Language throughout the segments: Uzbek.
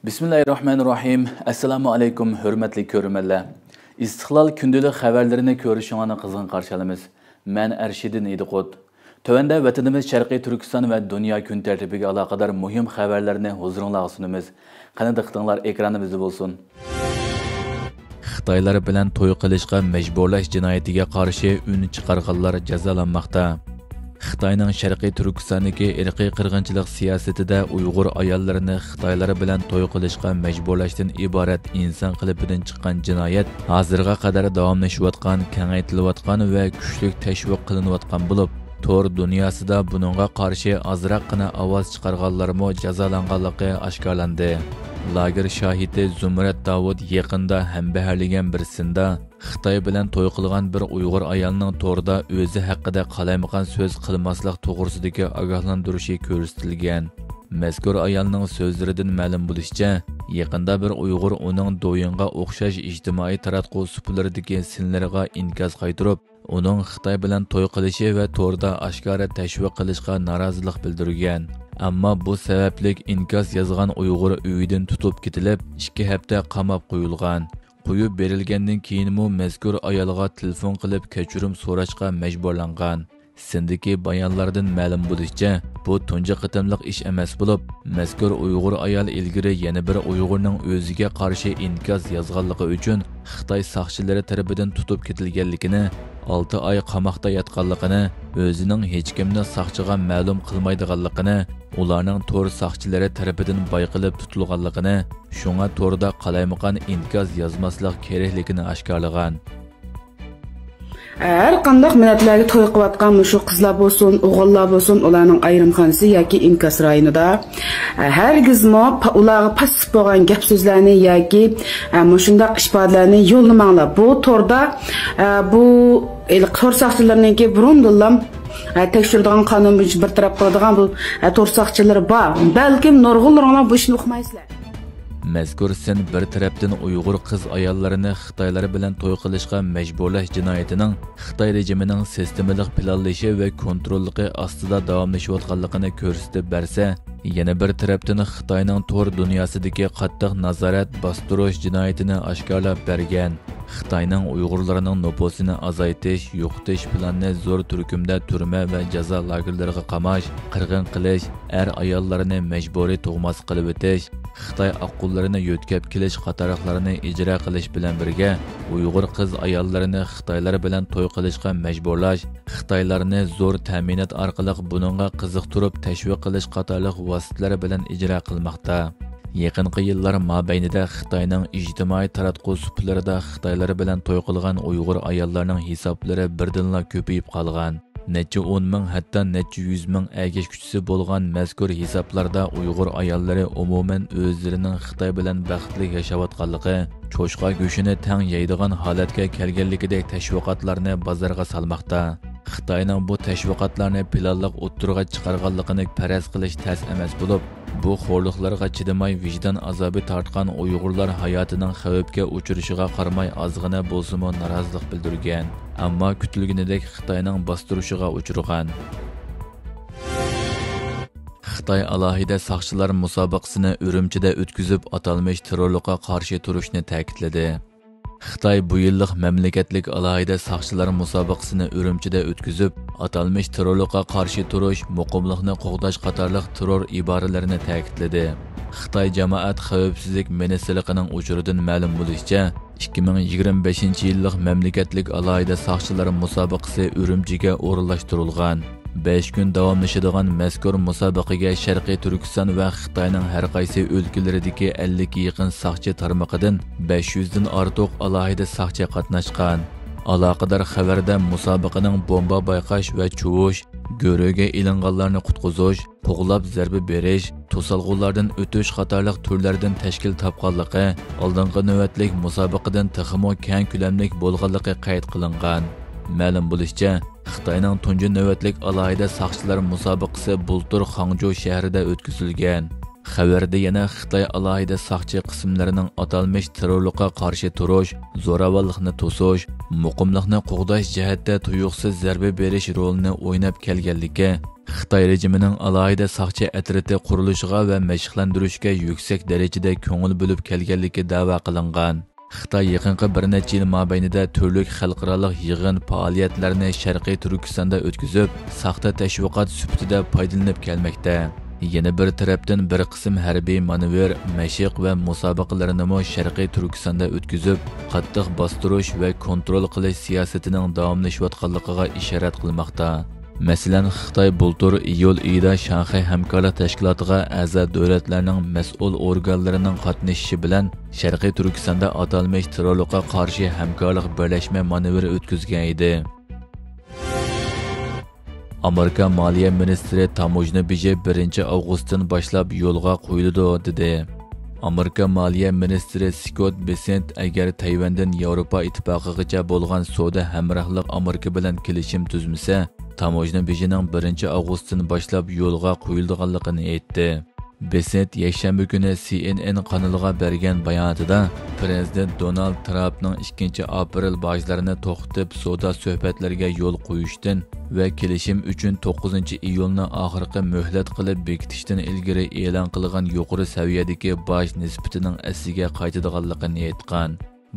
Bismillahirrahmanirrahim. Assalamu alaykum, hürmetli körümeller. İstiklal kündülük haberlerini görüşünü kızgın karşılamız. Ben Erşidin İdiqut. Tövende vatanımız Şarkı Türkistan ve dünya gün tertibiga alakadar mühim haberlerini huzurunla sunumuz. Qanadıqtınlar ekranımızda bolsun. Xitaylar bilan to'y qilishga majburlash jinoyatiga qarshi ün chiqarganlar jazolanmoqda. Xitoyning Sharqiy Turkistondagi irqiy qirg'inchilik siyosatida Uyg'ur ayollarini Xitoylar bilan to'y qilishga majburlashdan iborat inson qilibidan chiqqan jinoyat hozirga qadar davomlashayotgan, kengaytirilayotgan va kuchli tashviq qilinayotgan bo'lib, Tor dunyosida buningga qarshi azroqgina ovoz chiqarganlarmo jazolanganligi oshkorlandi. Lager şahidi Zumrat Davud yaqinda hambaharlagan birsida Xitoy bilan to'y qilgan bir Uyg'ur ayolning Torda o'zi haqida qalaymagan so'z qilmaslik to'g'risidagi ogohlantirishi ko'rsatilgan. Mazkur ayolning so'zlaridan ma'lum bo'lishicha, yaqinda bir Uyg'ur uning do'yinga o'xshash ijtimoiy taratquv suplaridagi sinlariga inkos qaytirib, uning Xitoy bilan to'y qilishi va Torda oshkora tashviq qilishga norozilik bildirgan. Ammo bu sabablik inkos yozgan Uyg'ur uyidan tutib ketilib, 2 hafta qamab qo'yilgan. Qo'yib berilgandan keyinmi mazkur ayolga telefon qilib kechirim so'rashga majburlangan. Sindagi bayonlardan ma'lum bo'lishicha, bu tunji qitimliq ish emas bo'lib, mazkur Uyg'ur ayol ilgari yana bir Uyg'urning o'ziga qarshi inkos yozganligi uchun Xitoy soqchilari tomonidan tutib ketilganligini, 6 oy qamoqda yotganligini, o'zining hech kimni soqchiga ma'lum qilmaydiganligini, ularning Tor soqchilari tomonidan bayqilib tutilganligini, shunga Torda qalaymagan inkos yozmaslik kerakligini oshkorlagan. Her qandaq millatlarga to'y qilayotgan shu qizlar bo'lsin, o'g'illar bo'lsin, ularning ayrimxonasi yoki inkos rayonida hargizmo ularga pasif bo'lgan gap so'zlarni yoki shundaq ifodalarni yo'llamanglar. Bu Torda bu Tor soqchilarininki burundan tekshiradigan qonun bo'yicha bir taraf qiladigan bu Tor soqchilari bor. Balkim nurg'unlar bu ishni o'qimaysizlar. Mazkur sin bir tarafdan Uyg'ur qiz ayollarini Xitoylar bilan to'y qilishga majburlash jinoyatining Xitoy rejimining sistemalik planlashi va kontrolligi ostida davomlashayotganligini ko'rsatib bersa, yana bir tarafdan Xitoyning Tor dunyosidagi qattiq nazorat bostirish jinoyatini oshkorlab bergan. Xitoyning Uyg'urlarining nopusini azaytish, yo'qotish planini zo'r turkumda turma va jazo lagerlariga qamash, qirg'in qilish, ayollarini majburiy tug'mas qilib o'tish, Xitoy aqullarini yo'tkab kelish qatoriqlarini ijro qilish bilan birga Uyg'ur qiz ayollarini Xitoylar bilan to'y qilishga majburlash, Xitoylarni zo'r ta'minot orqali buningga qiziqtirib tashviq qilish qatorliq vositalar bilan ijro qilmoqda. Yaqinqi yillar mobaynida Xitoyning ijtimoiy taratquv suplarida Xitoylar bilan to'y qilgan Uyg'ur ayollarning hisoblari birdanla ko'payib qolgan. Necha 10 ming, hatto necha 100 ming agash kuchisi bo'lgan mazkur hisoblarda Uyg'ur ayollari umuman o'zlarining Xitoy bilan baxtli yashayotganligi, cho'chqa go'shini tang yeydigan holatga kelganligidek tashviqotlarni bozorga salmoqda. Xitoyning bu tashviqotlarni planliq o'ttirg'a chiqarganligini faraz qilish tas emas bo'lib, bu xo'rliqlarga chidamay vijdon azobi tortgan Uyg'urlar hayotining xavfga uchirishiga qaramay ozg'ina bo'lsa-mu norozilik bildirgan. Ammo kutilganidek Xitoyning bostirishiga uchragan. Xitoy alohida soqchilar musobaqasini Urumchida o'tkazib, atalmish terrorlikqa qarshi turishni ta'kidladi. Xitoy bu yillik mamlakatlik alohida soqchilar musobaqasini Urumchida o'tkazib, atalmish terrorlikqa qarshi turish, muqimlikni qo'g'dash qatorliq terror iboralarini ta'kidladi. Xitoy jamoat xavfsizlik ministrligining uchuridan ma'lum bo'lishicha, 2025-yillik mamlakatlik alohida soqchilar musobaqasi Urumchiga o'rinlashtirilgan. 5 kun davomlashadigan mazkur musobaqaga Sharqiy Turkiston va Xitoyning har qaysi o'lkalaridagi 50 ga yaqin soqchi tarmoqidan 500 dan ortiq alohida soqchi qatnashgan. Aloqador xabarda musobaqaning bomba bayqash va chuvish, go'ro'ga ilinganlarni qutqizish, qo'g'lab zarba berish, to'salg'ulardan o'tish qatorliq turlardan tashkil topganligi, oldingi navbatlik musobaqadan texmo keng ko'lamlik bo'lganligi qayd qilingan. Ma'lum bo'lishicha, Xitoyning tunji navbatlik alohida soqchilar musobaqasi bultur Hangzhou shahrida o'tkazilgan. Xabarda yana Xitoy alohida soqchi qismlarining atalmish terrorlikqa qarshi turish, zo'ravonlikni to'sish, muqimliqni qo'g'dash jihatda tuyuqsiz zarba berish rolini o'ynab kelganligi, Xitoy rejimining alohida soqchi atriti qurilishiga va mashqlantirishga yuksak darajada ko'ngil bo'lib kelganligi da'vo qilingan. Xitoy yaqinqi bir necha yil mobaynida turli xalqaro yig'in faoliyatlarini Sharqiy Turkistonda o'tkazib, saxta tashviqot sifatida foydalanib kelmoqda. Yana bir tarafdan bir qism harbiy manevr, mashq va musobaqalarini Sharqiy Turkistonda o'tkazib, qattiq bostirish va kontrol qilish siyosatining davomlashayotganligiga ishorat qilmoqda. Masalan, Xitoy bultur iyul oyida Shanxay hamkorlik tashkilotiga a'zo davlatlarning mas'ul organlarining qatnashishi bilan Sharqiy Turkistonda atalmish terrorlikqa qarshi hamkorlik birlashma manevri o'tkazgan edi. Amerika Moliya ministri tamojna beji 1-avgustdan boshlab yo'lga qo'yiladi dedi. Amerika Moliya ministri Scott Bessent agar Tayvandan Yevropa ittifoqigacha bo'lgan savdo hamrohlik Amerika bilan kelishim tuzmasa, tamojna bejining 1-avgustdan boshlab yo'lga qo'yilganligini aytdi. Bessent yakshanba kuni CNN kanaliga bergan bayonotida Prezident Donald Trumpning 2-aprel bojlarini to'xtatib savdo suhbatlariga yo'l qo'yishdan va kelishim uchun 9-iyulni oxirgi muhlat qilib bekitishdan ilgari e'lon qilgan yuqori saviyadagi boj nisbatining asliga qaytadiganligini aytgan.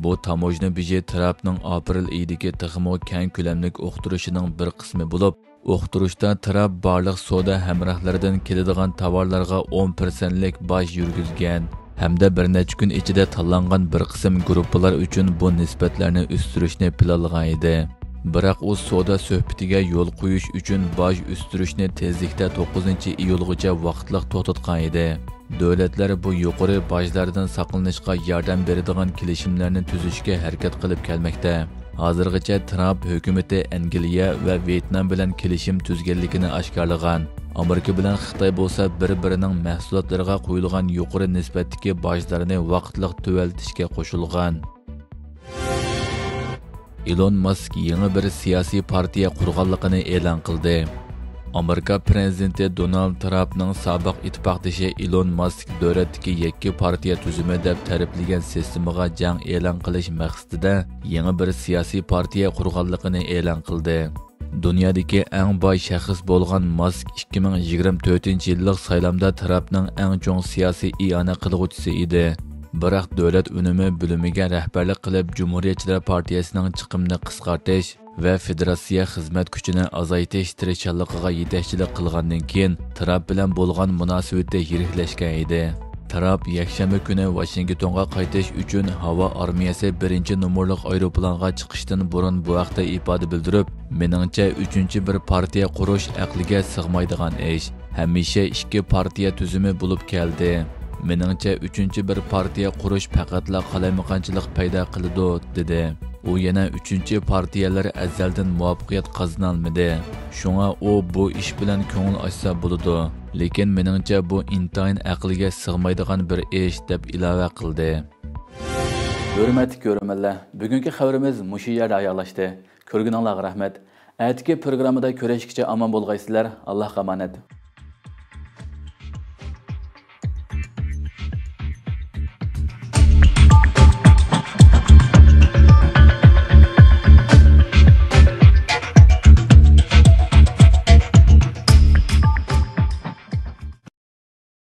Bu tamojna beji Trumpning aprel oyidagi texmo keng ko'lamli o'qtirishining bir qismi bo'lib, o'qtirishda Trump barliq savdo hamrohlaridan keladigan tovarlarga 10%lik boj yurgizgan hamda bir necha kun ichida tanlangan bir qism guruhlar uchun bu nisbatlarni o'stirishni planlagan edi. Biroq u savdo suhbatiga yo'l qo'yish uchun boj o'stirishni tezlikda 9-iyulgacha vaqtliq to'xtatgan edi. Davlatlar bu yuqori bojlardan saqlanishga yordam beradigan kelishimlarni tuzishga harakat qilib kelmoqda. Hozirgacha Trump hukumati Angliya va Vyetnam bilan kelishim tuzganligini oshkorlagan. Amerika bilan Xitoy bo'lsa bir-birining mahsulotlariga qo'yilgan yuqori nisbatdagi bojlarni vaqtliq tuvaltishga qo'shilgan. Elon Musk yangi bir siyosiy partiya qurganligini e'lon qildi. Amerika prezidenti Donald Trumpning sobiq ittifoqdoshi Elon Musk davlatdagi yakka partiya tuzumi deb ta'riflagan sistemaga jang e'lon qilish maqsadida yangi bir siyosiy partiya qurganligini e'lon qildi. Dunyodagi eng boy shaxs bo'lgan Musk 2024-yillik saylovda Trumpning eng chong siyosiy i'ona qilguvchisi edi. Biroq davlat unumi bo'limiga rahbarlik qilib Jumhuriyatchilar partiyasining chiqimini qisqartirish va federatsiya xizmat kuchini azaytish tirishchanligiga yetakchilik qilgandan keyin Trump bilan bo'lgan munosabati yiriklashgan edi. Trump yakshanba kuni Washingtonga qaytish uchun havo armiyasi 1-nomerlik aeroplanga chiqishdan burun bu vaqtda ifoda bildirib, meningcha 3-bir partiya qurish aqliga sig'maydigan ish. Hamisha 2 partiya tuzumi bo'lib keldi. Meningcha 3-bir partiya qurish faqatla qalamaqanchilik paydo qiladi dedi. U yana 3-partiyalar azaldan muvaffaqiyat qozonolmadi. Shunga u bu ish bilan ko'ngil ochsa bo'ladi. Lekin meningcha bu intayin aqliga sig'maydigan bir ish deb ilova qildi. Hurmatli ko'ruvchilar, bugungi xabarimiz mushu yerda oyoqlashdi. Ko'rganingizga rahmat. Atigi programmada ko'rishguncha omon bo'lgaysizlar. Allohga omonat.